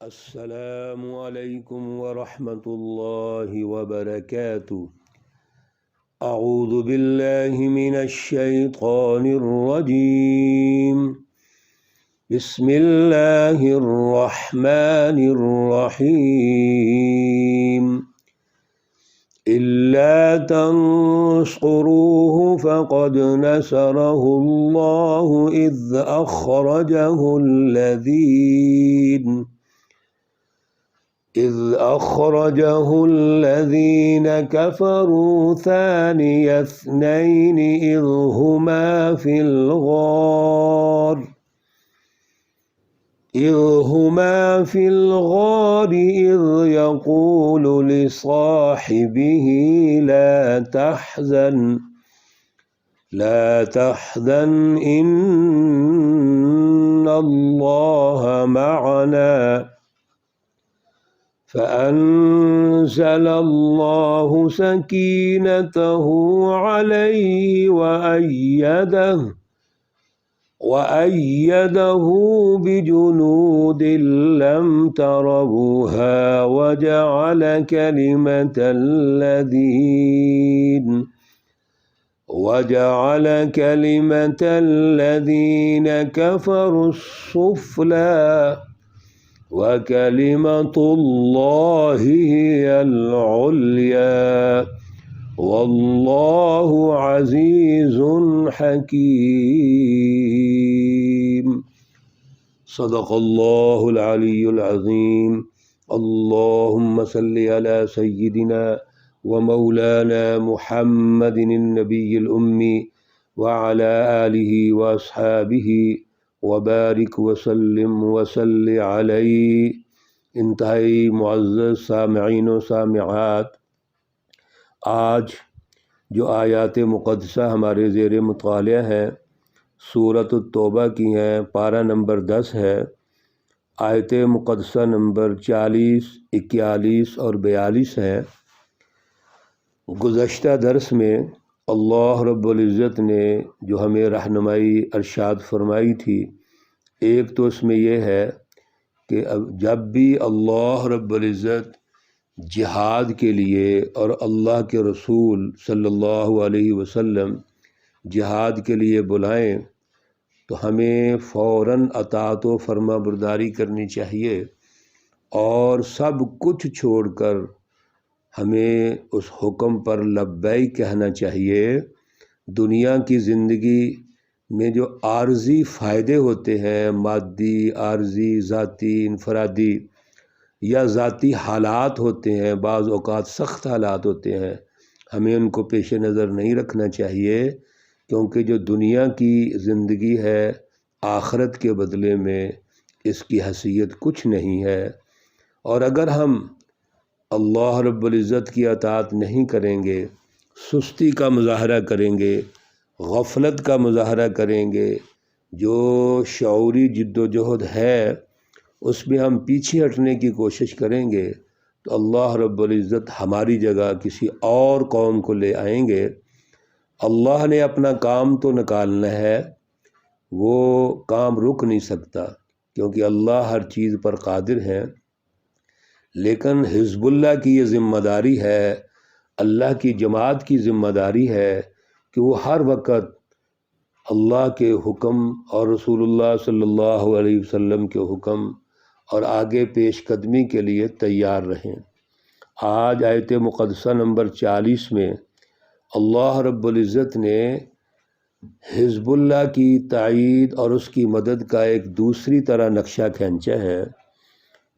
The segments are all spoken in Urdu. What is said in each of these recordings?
السلام علیکم ورحمۃ اللہ وبرکاتہ۔ اعوذ باللہ من الشیطان الرجیم، بسم اللہ الرحمن الرحیم۔ الا تنصروه فقد نصره اللہ إذ أخرجه الذين كفروا ثاني اثنين إذ هما في الغار إذ يقول لصاحبه لا تحزن إن الله معنا فأنزل الله سكينته عليه وأيده بجنود لم تروها وجعل كلمة الذين كفروا السفلى وكلمة الله هي العليا والله عزيز حكيم۔ صدق الله العلي العظيم۔ اللهم صل على سيدنا ومولانا محمد النبي الأمي وعلى آله وأصحابه وبارک وسلم وصل علیہ۔ انتہائی معزز سامعین و سامعات، آج جو آیات مقدسہ ہمارے زیر مطالعہ ہیں سورۃ التوبہ کی ہیں، پارہ نمبر 10 ہے، آیت مقدسہ نمبر 40، 41 اور 42 ہے۔ گزشتہ درس میں اللہ رب العزت نے جو ہمیں رہنمائی ارشاد فرمائی تھی، ایک تو اس میں یہ ہے کہ جب بھی اللہ رب العزت جہاد کے لیے اور اللہ کے رسول صلی اللہ علیہ وسلم جہاد کے لیے بلائیں تو ہمیں فوراً اطاعت و فرما برداری کرنی چاہیے، اور سب کچھ چھوڑ کر ہمیں اس حکم پر لبیک کہنا چاہیے۔ دنیا کی زندگی میں جو عارضی فائدے ہوتے ہیں، مادی، عارضی، ذاتی، انفرادی یا ذاتی حالات ہوتے ہیں، بعض اوقات سخت حالات ہوتے ہیں، ہمیں ان کو پیش نظر نہیں رکھنا چاہیے، کیونکہ جو دنیا کی زندگی ہے آخرت کے بدلے میں اس کی حیثیت کچھ نہیں ہے۔ اور اگر ہم اللہ رب العزت کی اطاعت نہیں کریں گے، سستی کا مظاہرہ کریں گے، غفلت کا مظاہرہ کریں گے، جو شعوری جد و جہد ہے اس میں ہم پیچھے ہٹنے کی کوشش کریں گے تو اللہ رب العزت ہماری جگہ کسی اور قوم کو لے آئیں گے۔ اللہ نے اپنا کام تو نکالنا ہے، وہ کام رک نہیں سکتا کیونکہ اللہ ہر چیز پر قادر ہے، لیکن حزب اللہ کی یہ ذمہ داری ہے، اللہ کی جماعت کی ذمہ داری ہے کہ وہ ہر وقت اللہ کے حکم اور رسول اللہ صلی اللہ علیہ وسلم کے حکم اور آگے پیش قدمی کے لیے تیار رہیں۔ آج آیت مقدسہ نمبر 40 میں اللہ رب العزت نے حزب اللہ کی تائید اور اس کی مدد کا ایک دوسری طرح نقشہ کھینچا ہے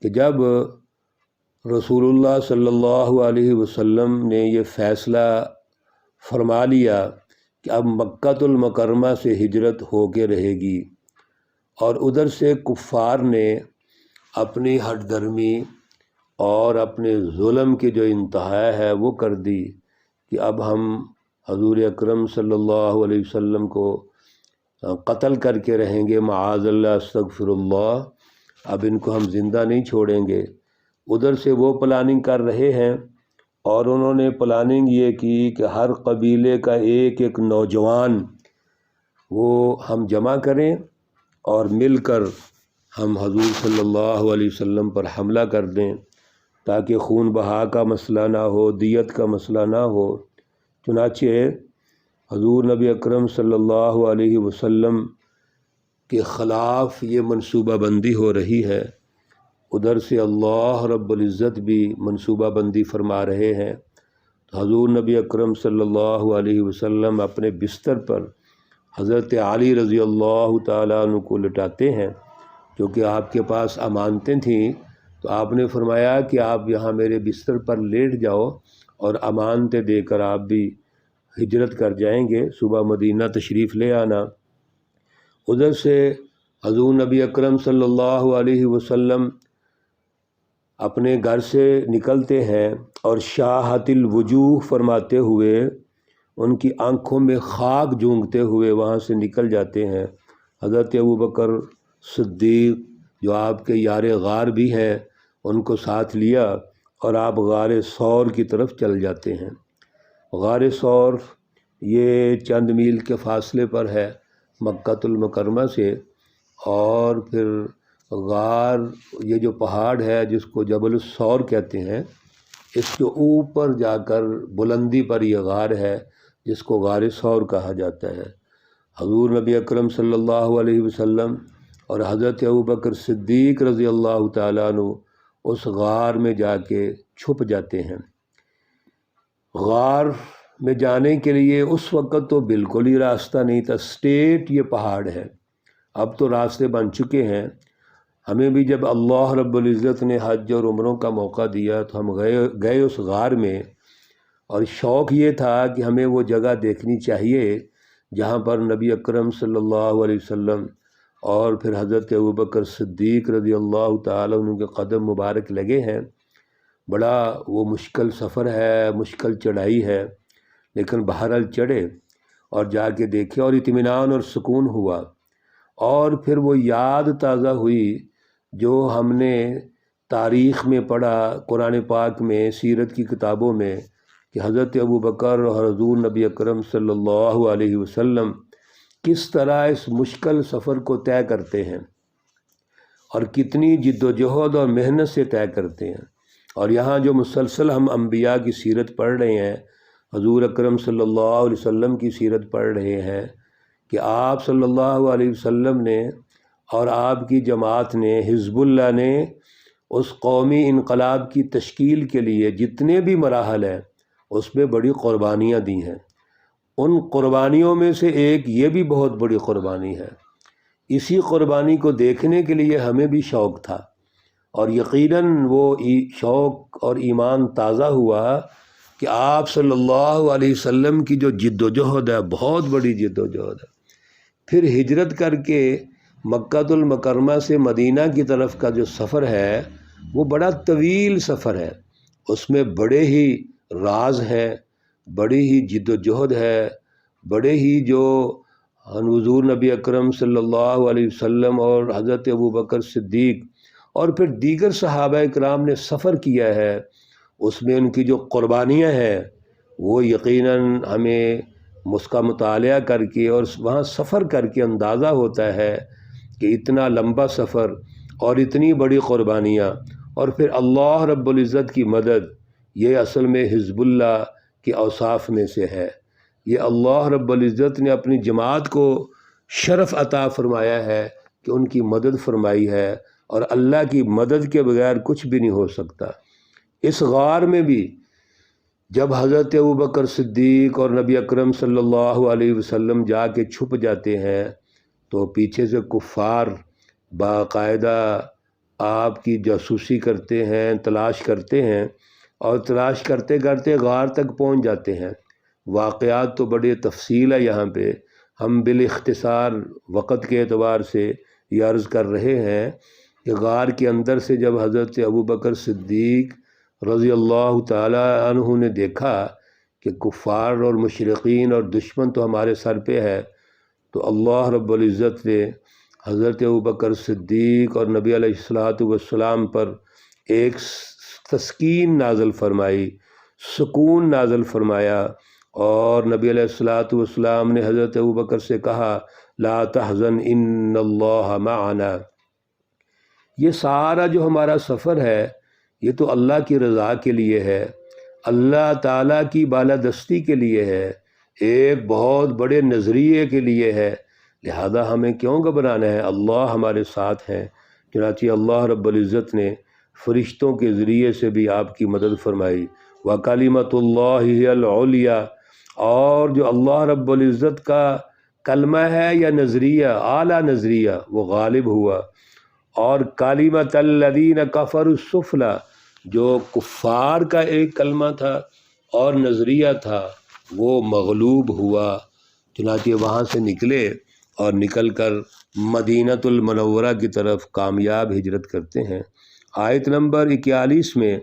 کہ جب رسول اللہ صلی اللہ علیہ وسلم نے یہ فیصلہ فرما لیا کہ اب مکۃ المکرمہ سے ہجرت ہو کے رہے گی، اور ادھر سے کفار نے اپنی ہٹ درمی اور اپنے ظلم کی جو انتہا ہے وہ کر دی کہ اب ہم حضور اکرم صلی اللہ علیہ وسلم کو قتل کر کے رہیں گے، معاذ اللہ، استغفر اللہ، اب ان کو ہم زندہ نہیں چھوڑیں گے۔ ادھر سے وہ پلاننگ کر رہے ہیں، اور انہوں نے پلاننگ یہ کی کہ ہر قبیلے کا ایک ایک نوجوان وہ ہم جمع کریں اور مل کر ہم حضور صلی اللہ علیہ وسلم پر حملہ کر دیں تاکہ خون بہا کا مسئلہ نہ ہو، دیت کا مسئلہ نہ ہو۔ چنانچہ حضور نبی اکرم صلی اللہ علیہ وسلم کے خلاف یہ منصوبہ بندی ہو رہی ہے، ادھر سے اللہ رب العزت بھی منصوبہ بندی فرما رہے ہیں۔ تو حضور نبی اکرم صلی اللہ علیہ وسلم اپنے بستر پر حضرت علی رضی اللہ تعالیٰ عنہ کو لٹاتے ہیں، کیونکہ آپ کے پاس امانتیں تھیں، تو آپ نے فرمایا کہ آپ یہاں میرے بستر پر لیٹ جاؤ اور امانتیں دے کر آپ بھی ہجرت کر جائیں گے، صبح مدینہ تشریف لے آنا۔ ادھر سے حضور نبی اکرم صلی اللہ علیہ وسلم اپنے گھر سے نکلتے ہیں اور شاہت الوجوہ فرماتے ہوئے، ان کی آنکھوں میں خاک جونگتے ہوئے وہاں سے نکل جاتے ہیں۔ حضرت ابوبکر صدیق جو آپ کے یار غار بھی ہیں، ان کو ساتھ لیا اور آپ غار ثور کی طرف چل جاتے ہیں۔ غار ثور یہ چند میل کے فاصلے پر ہے مکہ المکرمہ سے، اور پھر غار یہ جو پہاڑ ہے جس کو جبل الثور کہتے ہیں، اس کے اوپر جا کر بلندی پر یہ غار ہے جس کو غار ثور کہا جاتا ہے۔ حضور نبی اکرم صلی اللہ علیہ وسلم اور حضرت ابوبکر صدیق رضی اللہ تعالیٰ عنہ اس غار میں جا کے چھپ جاتے ہیں۔ غار میں جانے کے لیے اس وقت تو بالکل ہی راستہ نہیں تھا، اسٹیٹ یہ پہاڑ ہے، اب تو راستے بن چکے ہیں۔ ہمیں بھی جب اللہ رب العزت نے حج اور عمروں کا موقع دیا تو ہم گئے اس غار میں، اور شوق یہ تھا کہ ہمیں وہ جگہ دیکھنی چاہیے جہاں پر نبی اکرم صلی اللہ علیہ وسلم اور پھر حضرت ابوبکر صدیق رضی اللہ تعالیٰ عنہ کے قدم مبارک لگے ہیں۔ بڑا وہ مشکل سفر ہے، مشکل چڑھائی ہے، لیکن بہرحال چڑھے اور جا کے دیکھے اور اطمینان اور سکون ہوا۔ اور پھر وہ یاد تازہ ہوئی جو ہم نے تاریخ میں پڑھا، قرآن پاک میں، سیرت کی کتابوں میں، کہ حضرت ابوبکر اور حضور نبی اکرم صلی اللہ علیہ وسلم کس طرح اس مشکل سفر کو طے کرتے ہیں اور کتنی جد و جہد اور محنت سے طے کرتے ہیں۔ اور یہاں جو مسلسل ہم انبیاء کی سیرت پڑھ رہے ہیں، حضور اکرم صلی اللہ علیہ وسلم کی سیرت پڑھ رہے ہیں کہ آپ صلی اللہ علیہ وسلم نے اور آپ کی جماعت نے، حزب اللہ نے، اس قومی انقلاب کی تشکیل کے لیے جتنے بھی مراحل ہیں اس میں بڑی قربانیاں دی ہیں۔ ان قربانیوں میں سے ایک یہ بھی بہت بڑی قربانی ہے۔ اسی قربانی کو دیکھنے کے لیے ہمیں بھی شوق تھا، اور یقیناً وہ شوق اور ایمان تازہ ہوا کہ آپ صلی اللہ علیہ وسلم کی جو جد و جہد ہے، بہت بڑی جد و جہد ہے۔ پھر ہجرت کر کے مکہ المکرمہ سے مدینہ کی طرف کا جو سفر ہے وہ بڑا طویل سفر ہے، اس میں بڑے ہی راز ہیں، بڑی ہی جد و جہد ہے، بڑے ہی جو حضور نبی اکرم صلی اللہ علیہ وسلم اور حضرت ابوبکر صدیق اور پھر دیگر صحابہ کرام نے سفر کیا ہے، اس میں ان کی جو قربانیاں ہیں وہ یقیناً ہمیں اس کا مطالعہ کر کے اور وہاں سفر کر کے اندازہ ہوتا ہے کہ اتنا لمبا سفر اور اتنی بڑی قربانیاں، اور پھر اللہ رب العزت کی مدد، یہ اصل میں حزب اللہ کے اوصاف میں سے ہے۔ یہ اللہ رب العزت نے اپنی جماعت کو شرف عطا فرمایا ہے کہ ان کی مدد فرمائی ہے، اور اللہ کی مدد کے بغیر کچھ بھی نہیں ہو سکتا۔ اس غار میں بھی جب حضرت ابوبکر صدیق اور نبی اکرم صلی اللہ علیہ وسلم جا کے چھپ جاتے ہیں تو پیچھے سے کفار باقاعدہ آپ کی جاسوسی کرتے ہیں، تلاش کرتے ہیں، اور تلاش کرتے کرتے غار تک پہنچ جاتے ہیں۔ واقعات تو بڑے تفصیل ہے، یہاں پہ ہم بالاختصار وقت کے اعتبار سے یہ عرض کر رہے ہیں کہ غار کے اندر سے جب حضرت ابوبکر صدیق رضی اللہ تعالی عنہ نے دیکھا کہ کفار اور مشرقین اور دشمن تو ہمارے سر پہ ہے، تو اللہ رب العزت نے حضرت ابوبکر صدیق اور نبی علیہ الصلوۃ والسلام پر ایک تسکین نازل فرمائی، سکون نازل فرمایا، اور نبی علیہ الصلوۃ والسلام نے حضرت ابوبکر سے کہا لا تحزن ان اللہ معنا، یہ سارا جو ہمارا سفر ہے یہ تو اللہ کی رضا کے لیے ہے، اللہ تعالیٰ کی بالادستی کے لیے ہے، ایک بہت بڑے نظریے کے لیے ہے، لہذا ہمیں کیوں گھبرانا ہے؟ اللہ ہمارے ساتھ ہیں۔ چنانچہ اللہ رب العزت نے فرشتوں کے ذریعے سے بھی آپ کی مدد فرمائی۔ وَكَلِمَةُ اللَّهِ هِيَ الْعُلْيَا، اور جو اللہ رب العزت کا کلمہ ہے یا نظریہ، اعلیٰ نظریہ، وہ غالب ہوا۔ اور کلمۃ الذین کفروا السفلی، جو کفار کا ایک کلمہ تھا اور نظریہ تھا، وہ مغلوب ہوا۔ چنانچہ وہاں سے نکلے اور نکل کر مدینۃ المنورہ کی طرف کامیاب ہجرت کرتے ہیں۔ آیت نمبر 41 میں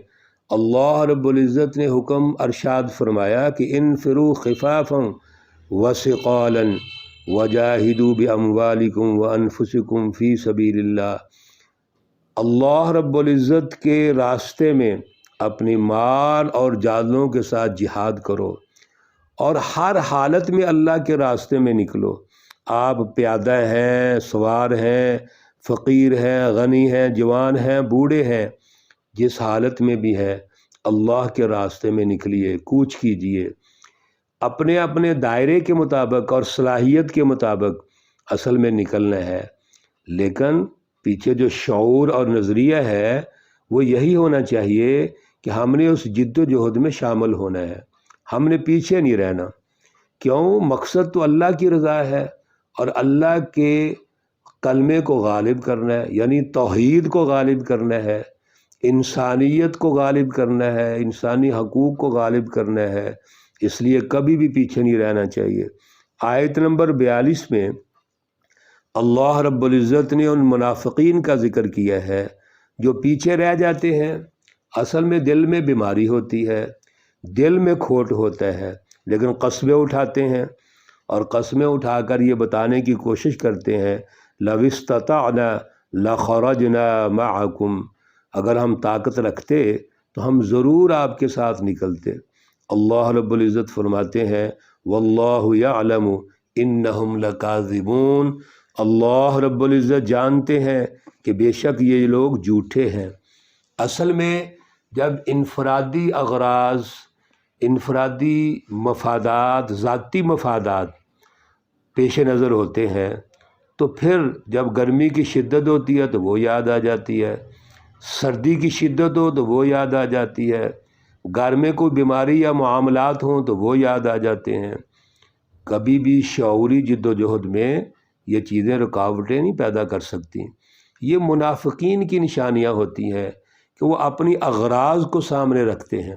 اللہ رب العزت نے حکم ارشاد فرمایا کہ انفروا خفافا وثقالا وجاہدوا باموالکم وانفسکم فی سبیل اللہ۔ اللہ رب العزت کے راستے میں اپنی مال اور جانوں کے ساتھ جہاد کرو، اور ہر حالت میں اللہ کے راستے میں نکلو۔ آپ پیادہ ہیں، سوار ہیں، فقیر ہیں، غنی ہیں، جوان ہیں، بوڑھے ہیں، جس حالت میں بھی ہے اللہ کے راستے میں نکلیے، کوچ کیجیے، اپنے اپنے دائرے کے مطابق اور صلاحیت کے مطابق اصل میں نکلنا ہے۔ لیکن پیچھے جو شعور اور نظریہ ہے وہ یہی ہونا چاہیے کہ ہم نے اس جد و جہد میں شامل ہونا ہے، ہم نے پیچھے نہیں رہنا۔ کیوں؟ مقصد تو اللہ کی رضا ہے اور اللہ کے کلمے کو غالب کرنا ہے، یعنی توحید کو غالب کرنا ہے، انسانیت کو غالب کرنا ہے، انسانی حقوق کو غالب کرنا ہے، اس لیے کبھی بھی پیچھے نہیں رہنا چاہیے۔ آیت نمبر 42 میں اللہ رب العزت نے ان منافقین کا ذکر کیا ہے جو پیچھے رہ جاتے ہیں۔ اصل میں دل میں بیماری ہوتی ہے، دل میں کھوٹ ہوتا ہے، لیکن قسمیں اٹھاتے ہیں اور قسمیں اٹھا کر یہ بتانے کی کوشش کرتے ہیں لَوِ اسْتَطَعْنَا لَخَرَجْنَا مَعَكُمْ، اگر ہم طاقت رکھتے تو ہم ضرور آپ کے ساتھ نکلتے۔ اللہ رب العزت فرماتے ہیں وَاللَّهُ يَعْلَمُ إِنَّهُمْ لَكَاذِبُونَ، اللہ رب العزت جانتے ہیں کہ بے شک یہ لوگ جھوٹے ہیں۔ اصل میں جب انفرادی اغراض، انفرادی مفادات، ذاتی مفادات پیش نظر ہوتے ہیں تو پھر جب گرمی کی شدت ہوتی ہے تو وہ یاد آ جاتی ہے، سردی کی شدت ہو تو وہ یاد آ جاتی ہے، گھر میں کوئی بیماری یا معاملات ہوں تو وہ یاد آ جاتے ہیں۔ کبھی بھی شعوری جد و جہد میں یہ چیزیں رکاوٹیں نہیں پیدا کر سکتی۔ یہ منافقین کی نشانیاں ہوتی ہیں کہ وہ اپنی اغراض کو سامنے رکھتے ہیں۔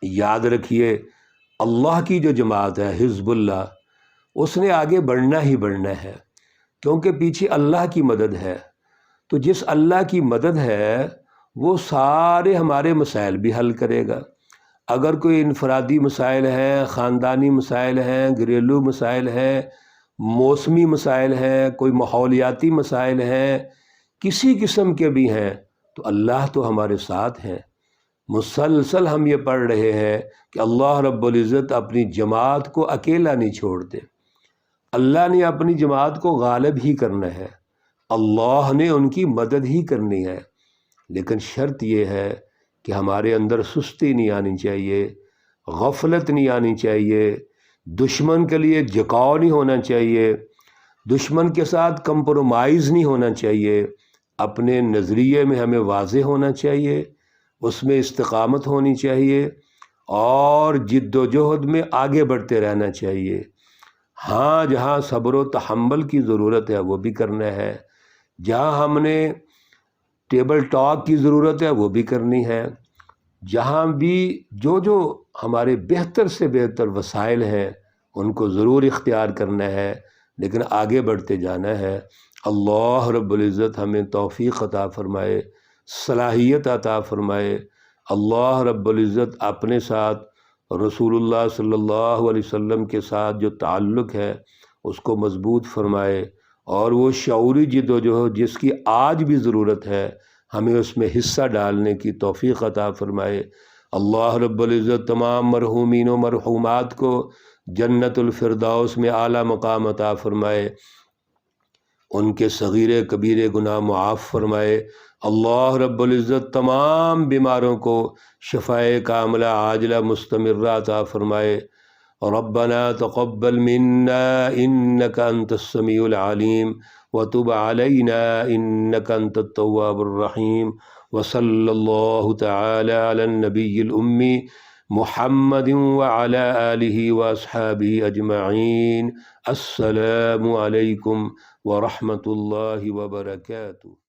یاد رکھیے اللہ کی جو جماعت ہے حزب اللہ، اس نے آگے بڑھنا ہی بڑھنا ہے، کیونکہ پیچھے اللہ کی مدد ہے۔ تو جس اللہ کی مدد ہے وہ سارے ہمارے مسائل بھی حل کرے گا۔ اگر کوئی انفرادی مسائل ہیں، خاندانی مسائل ہیں، گھریلو مسائل ہیں، موسمی مسائل ہیں، کوئی ماحولیاتی مسائل ہیں، کسی قسم کے بھی ہیں، تو اللہ تو ہمارے ساتھ ہیں۔ مسلسل ہم یہ پڑھ رہے ہیں کہ اللہ رب العزت اپنی جماعت کو اکیلا نہیں چھوڑتے، اللہ نے اپنی جماعت کو غالب ہی کرنا ہے، اللہ نے ان کی مدد ہی کرنی ہے۔ لیکن شرط یہ ہے کہ ہمارے اندر سستی نہیں آنی چاہیے، غفلت نہیں آنی چاہیے، دشمن کے لیے جھکاؤ نہیں ہونا چاہیے، دشمن کے ساتھ کمپرومائز نہیں ہونا چاہیے۔ اپنے نظریے میں ہمیں واضح ہونا چاہیے، اس میں استقامت ہونی چاہیے اور جد و جہد میں آگے بڑھتے رہنا چاہیے۔ ہاں جہاں صبر و تحمل کی ضرورت ہے وہ بھی کرنا ہے، جہاں ہم نے ٹیبل ٹاک کی ضرورت ہے وہ بھی کرنی ہے، جہاں بھی جو ہمارے بہتر سے بہتر وسائل ہیں ان کو ضرور اختیار کرنا ہے، لیکن آگے بڑھتے جانا ہے۔ اللہ رب العزت ہمیں توفیق عطا فرمائے، صلاحیت عطا فرمائے۔ اللہ رب العزت اپنے ساتھ رسول اللہ صلی اللہ علیہ وسلم کے ساتھ جو تعلق ہے اس کو مضبوط فرمائے، اور وہ شعوری جد و جہد جس کی آج بھی ضرورت ہے ہمیں اس میں حصہ ڈالنے کی توفیق عطا فرمائے۔ اللہ رب العزت تمام مرحومین و مرحومات کو جنت الفردوس میں اعلیٰ مقام عطا فرمائے، ان کے صغیرے کبیرے گناہ معاف فرمائے۔ اللہ رب العزت تمام بیماروں کو شفائے کاملہ عاجلہ مستمرہ عطا فرمائے۔ ربنا تقبل منا انك انت السميع العليم وتب علينا انك انت التواب الرحيم، وصلى الله تعالى على النبي الأمي محمد وعلى آله وأصحابه أجمعين۔ السلام علیکم ورحمۃ اللہ وبرکاتہ۔